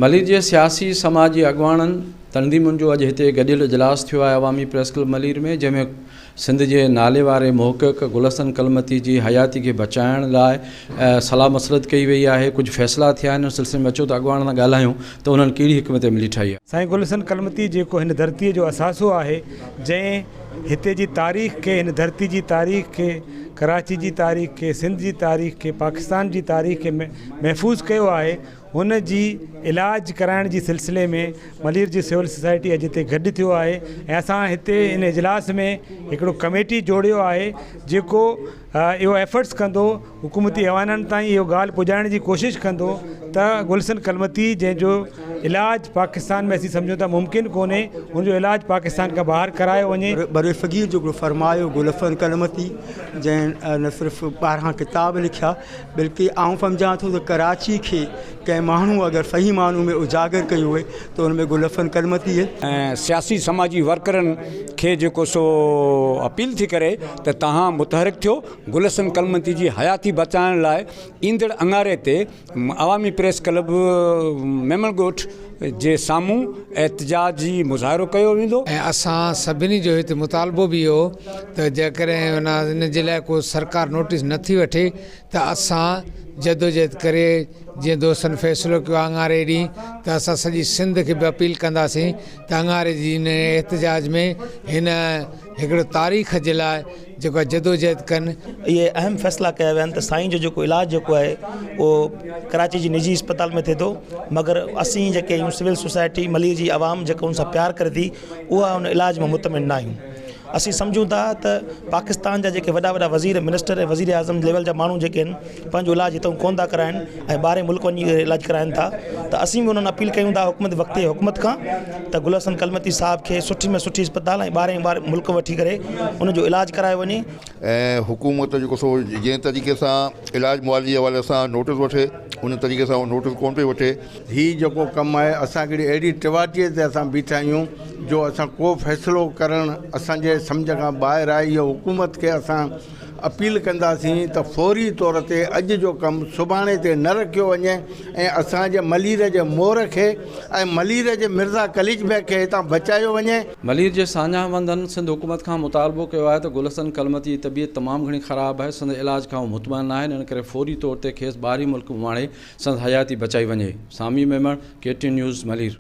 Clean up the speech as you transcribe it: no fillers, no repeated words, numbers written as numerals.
मलीर जे सियासी समाजी अॻवाननि तंज़ीमुनि जो अॼु हिते गॾियल इजलास थियो आहे अवामी प्रेस क्लब मलीर में, जंहिंमें सिंध जे नाले वारे मुहक़क़ गुलशन कलमती जी हयाती खे बचाइण लाइ सलाह मसलत कई वई आहे। कुझु फ़ैसिला थिया आहिनि। सिलसिले में अचो त अॻवान सां ॻाल्हायूं त उन्हनि कहिड़ी हिकमत अमली ठाही आहे। साईं गुलशन कलमती जेको हिन धरतीअ जो असासो आहे, जंहिं हिते जी तारीख़ खे, हिन धरती जी तारीख़ खे, कराची जी तारीख़ खे, सिंध जी तारीख़ खे, पाकिस्तान जी तारीख़ खे महफ़ूज़ कयो आहे, हुन जी इलाज कराइण जी सिलसिले में मलीर जी सिविल सोसाइटी अॼु हिते गॾु थियो आहे ऐं असां हिते इन इजलास में हिकिड़ो कमेटी जोड़ियो आहे जेको इहो एफर्ट्स कंदो, हुकूमती ऐवाननि ताईं इहो ॻाल्हि पुॼाइण जी कोशिशि कंदो त गुलशन कलमती जंहिंजो इलाज पाकिस्तान में असीं सम्झूं था मुमकिन कोन्हे, हुनजो इलाज पाकिस्तान खां ॿाहिरि करायो वञे। बरे फ़क़ीर जो फरमायो गुलशन कलमती जंहिं न सिर्फ़ु 12 किताब लिखिया, बल्कि आउं सम्झां थो त कराची खे कंहिं माण्हू अगरि सही माण्हू में उजागर कयो हुए त हुन में गुलशन कलमती ऐं सियासी समाजी वर्करनि खे जेको सो अपील थी करे त तव्हां मुतहरिक थियो, गुलशन कलमती जी हयाती बचाइण लाइ ईंदड़ अंगारे ते अवामी प्रेस क्लब मेमन ॻोठ जे साम्हूं एहतजाजी मुज़ाहिरो कयो वेंदो। ऐं असां सभिनी जो हिते मुतालबो बि हो त जेकॾहिं इन जे लाइ को सरकार नोटिस नथी वठे त असां जदोजहद करे, जीअं दोस्तनि फ़ैसिलो कयो अंगारे ॾींहुं, त असां सॼी सिंध खे बि अपील कंदासीं त अंगारे जी इन एहतजाज में हिन हिकिड़ो तारीख़ जे लाइ जेको जदोजहद कनि। ये अहम फ़ैसिला कया विया आहिनि त साईं जो जेको इलाज जेको आहे उहो कराची जी निजी अस्पताल में थिए थो, मगर असीं जेके आहियूं सिविल सोसाइटी मलीर जी आवाम जेको उन सां प्यार करे थी, उहा उन इलाज में मुतमिन न आहियूं। असीं सम्झूं था त पाकिस्तान जा जेके वॾा वॾा वज़ीर, मिनिस्टर ऐं वज़ीर आज़म लेवल जा माण्हू जेके आहिनि पंहिंजो इलाज हितां कोन था कराइनि ऐं ॿाहिरि मुल्क वञी इलाज कराइनि था, त असीं बि उन्हनि अपील कयूं था हुकूमत वक़्त हुकूमत खां त गुलशन कलमती साहब खे सुठी में सुठी अस्पताल ऐं ॿाहिरि मुल्क वठी करे उनजो इलाज करायो वञे। ऐं हुकूमत जेको सो जंहिं तरीक़े सां इलाज मुआवज़े जे हवाले सां नोटिस वठे, उन तरीक़े सां नोटिस कोन पई वठे। हीउ जेको कमु आहे असांखे अहिड़ी टिवाटीअ ते असां बीठा आहियूं जो असां को फ़ैसिलो करणु असांजे सम्झ खां ॿाहिरि आहे। इहो हुकूमत खे असां अपील कंदासीं त फौरी तौर ते अॼु जो कमु सुभाणे ते न रखियो वञे ऐं असांजे मलीर जे मोर खे ऐं मलीर जे मिर्ज़ा कलीज बैग खे हितां बचायो वञे। मलीर जे सान्याहबंदनि सिंध हुकूमत खां मुतालबो कयो आहे त गुलशन कलमती जी तबियत तमामु घणी ख़राबु आहे, संदि इलाज खां मुतमइन आहिनि, इन करे फौरी तौर ते खेसि ॿाहिरी मुल्क माणे संदि हयाती बचाई वञे। Sami Memon, KTN news Malir.